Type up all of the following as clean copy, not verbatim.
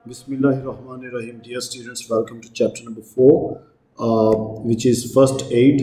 Bismillahirrahmanirrahim. Dear students, welcome to chapter number 4, which is first aid.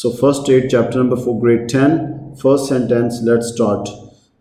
So first aid chapter number 4 grade 10. First sentence, let's start.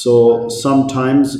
So sometimes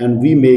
And we may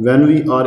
When we are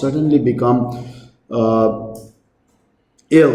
suddenly become ill,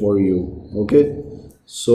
for you. Okay, so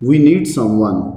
we need someone,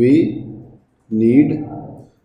We need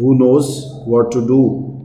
Who knows what to do,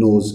knows.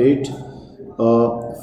8,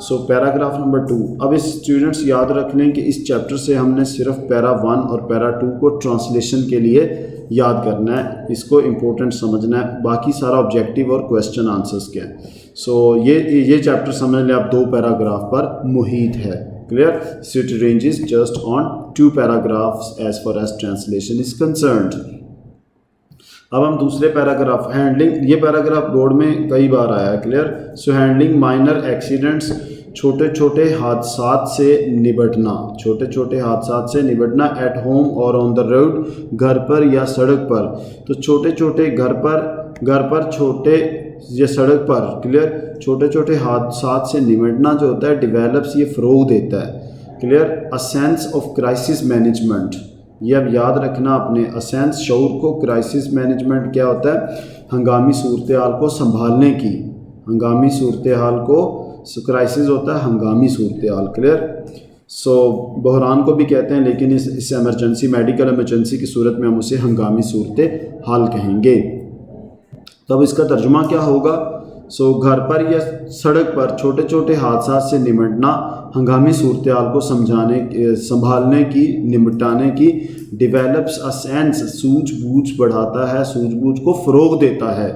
so paragraph number 2. اب اس students یاد رکھ لیں کہ اس chapter سے ہم نے صرف پیرا 1 اور پیرا 2 کو ٹرانسلیشن کے لیے یاد کرنا ہے, اس کو امپورٹنٹ سمجھنا ہے, باقی سارا آبجیکٹیو اور کویسچن آنسرس کے ہیں. سو یہ چیپٹر سمجھ لیں آپ 2 پیراگراف پر محیط ہے. Clear? So it ranges just on 2 paragraphs as far as translation is concerned. اب ہم دوسرے پیراگراف ہینڈلنگ, یہ پیراگراف بورڈ میں کئی بار آیا ہے. کلیئر؟ سو ہینڈلنگ مائنر ایکسیڈنٹس, چھوٹے چھوٹے حادثات سے نبٹنا, چھوٹے چھوٹے حادثات سے نبٹنا ایٹ ہوم اور آن دا روڈ, گھر پر یا سڑک پر. تو چھوٹے چھوٹے گھر پر چھوٹے یا سڑک پر. کلیئر؟ چھوٹے چھوٹے حادثات سے نمٹنا جو ہوتا ہے ڈیولپس, یہ فروغ دیتا ہے. Clear? A sense of crisis management, یہ اب یاد رکھنا اپنے اسینس شعور کو. کرائسس مینجمنٹ کیا ہوتا ہے؟ ہنگامی صورتحال کو سنبھالنے کی, ہنگامی صورتحال کو, کرائسس ہوتا ہے ہنگامی صورتحال. کلیئر؟ سو بحران کو بھی کہتے ہیں, لیکن اس ایمرجنسی, میڈیکل ایمرجنسی کی صورت میں ہم اسے ہنگامی صورتحال کہیں گے. تب اس کا ترجمہ کیا ہوگا؟ سو گھر پر یا سڑک پر چھوٹے چھوٹے حادثات سے نمٹنا, ہنگامی صورتحال کو سنبھالنے کی, نمٹانے کی. ڈیولپس اے سینس, سوجھ بوجھ بڑھاتا ہے, سوجھ بوجھ کو فروغ دیتا ہے.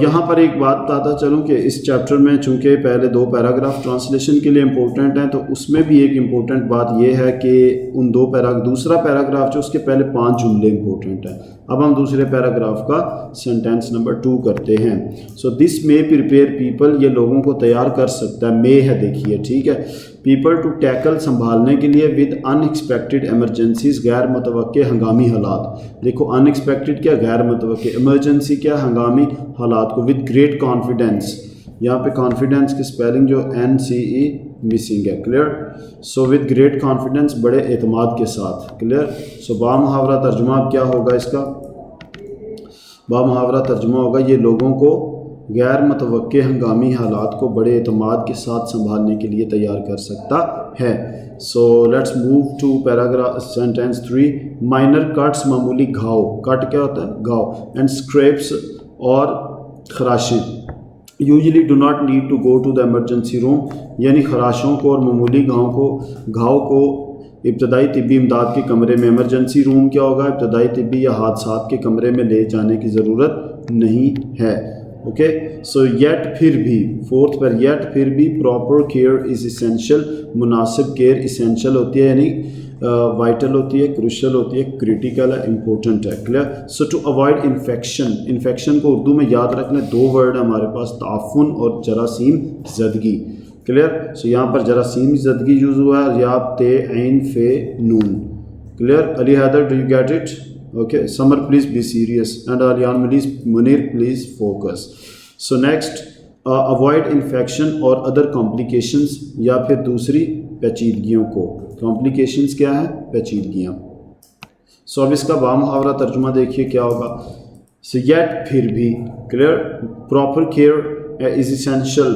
یہاں پر ایک بات بتاتا چلوں کہ اس چیپٹر میں چونکہ پہلے 2 پیراگراف ٹرانسلیشن کے لیے امپورٹنٹ ہیں, تو اس میں بھی ایک امپورٹنٹ بات یہ ہے کہ ان دوسرا پیراگراف جو اس کے پہلے 5 جملے امپورٹنٹ ہیں. اب ہم دوسرے پیراگراف کا سینٹینس نمبر 2 کرتے ہیں. سو دس مے پریپیئر پیپل, یہ لوگوں کو تیار کر سکتا ہے. مے ہے, دیکھیے, ٹھیک ہے. پیپل ٹو ٹیکل, سنبھالنے کے لیے. ود ان ایکسپیکٹڈ ایمرجنسیز, غیر متوقع ہنگامی حالات. دیکھو ان ایکسپیکٹڈ کیا, غیر متوقع, ایمرجنسی کیا, ہنگامی حالات کو. ود گریٹ کانفیڈینس, یہاں پہ کانفیڈینس کی اسپیلنگ جو NCE مسنگ ہے. Clear? So with great confidence, بڑے اعتماد کے ساتھ. کلیئر؟ سو با محاورہ ترجمہ اب کیا ہوگا اس کا؟ با محاورہ ترجمہ ہوگا یہ لوگوں کو غیر متوقع ہنگامی حالات کو بڑے اعتماد کے ساتھ سنبھالنے کے لیے تیار کر سکتا ہے. So let's move to paragraph sentence 3. Minor cuts, معمولی گھاؤ. کٹ کیا ہوتا ہے؟ گھاؤ. اینڈ اسکریپس, اور خراشیں. Usually do not need to go to the emergency room, یعنی خراشوں کو اور معمولی گھاؤ کو ابتدائی طبی امداد کے کمرے میں, ایمرجنسی روم کیا ہوگا, ابتدائی طبی یا حادثات کے کمرے میں لے جانے کی ضرورت نہیں ہے. اوکے. سو یٹ, پھر بھی, 4 پر یٹ, پھر بھی. پراپر کیئر از اسینشیل, مناسب کیئر اسینشیل ہوتی ہے, یعنی وائٹل ہوتی ہے, کروشل ہوتی ہے, کریٹیکل ہے, امپورٹنٹ ہے. Clear? So to avoid infection, infection کو اردو میں یاد رکھنا 2 ورڈ ہے ہمارے پاس, تعفن اور جراثیم زدگی. کلیئر؟ سو یہاں پر جراثیم زدگی یوز ہوا ہے, یا تے عین فے نون. Clear? Ali Haider, do you get it? Okay. Samar please be serious, and Aliyan Munir please focus. So next, avoid infection اور ادر کمپلیکیشنز, یا پھر دوسری پیچیدگیوں کو. کمپلیکیشنز کیا ہیں؟ پیچیدگیاں. سو اب اس کا با محاورہ ترجمہ دیکھیے کیا ہوگا. سو یٹ, پھر بھی. Clear? Proper care is essential,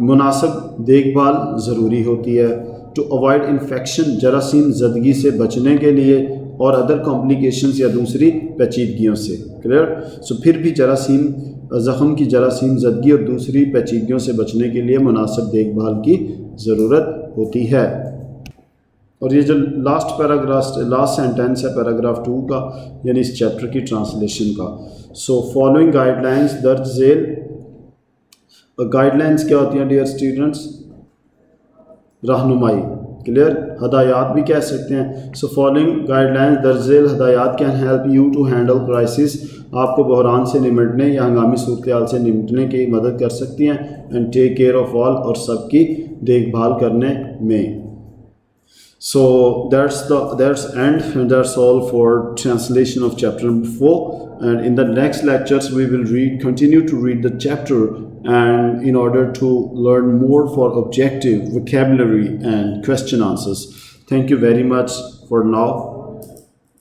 مناسب دیکھ بھال ضروری ہوتی ہے. ٹو اوائڈ انفیکشن, جراثیم زدگی سے بچنے کے لیے, اور ادر کمپلیکیشنز, یا دوسری پیچیدگیوں سے. کلیئر؟ سو پھر بھی جراثیم, زخم کی جراثیم زدگی اور دوسری پیچیدگیوں سے بچنے کے لیے مناسب دیکھ بھال کی ضرورت ہوتی ہے. اور یہ جو لاسٹ سینٹینس ہے پیراگراف 2 کا, یعنی اس چیپٹر کی ٹرانسلیشن کا. سو فالوئنگ گائیڈ لائنس درج ذیل. گائیڈ لائنس کیا ہوتی ہیں ڈیئر اسٹوڈنٹس؟ رہنمائی. کلیئر؟ ہدایات بھی کہہ سکتے ہیں. سو فالوئنگ گائیڈ لائنس درج ذیل ہدایات can help you to handle crisis, آپ کو بحران سے نمٹنے یا ہنگامی صورتحال سے نمٹنے کی مدد کر سکتی ہیں. And take care of all, اور سب کی دیکھ بھال کرنے میں. So that's end, and that's all for translation of chapter number 4. And in the next lectures we will continue to read the chapter, and in order to learn more for objective vocabulary and question answers. Thank you very much for now.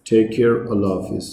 Take care. Allah Hafiz.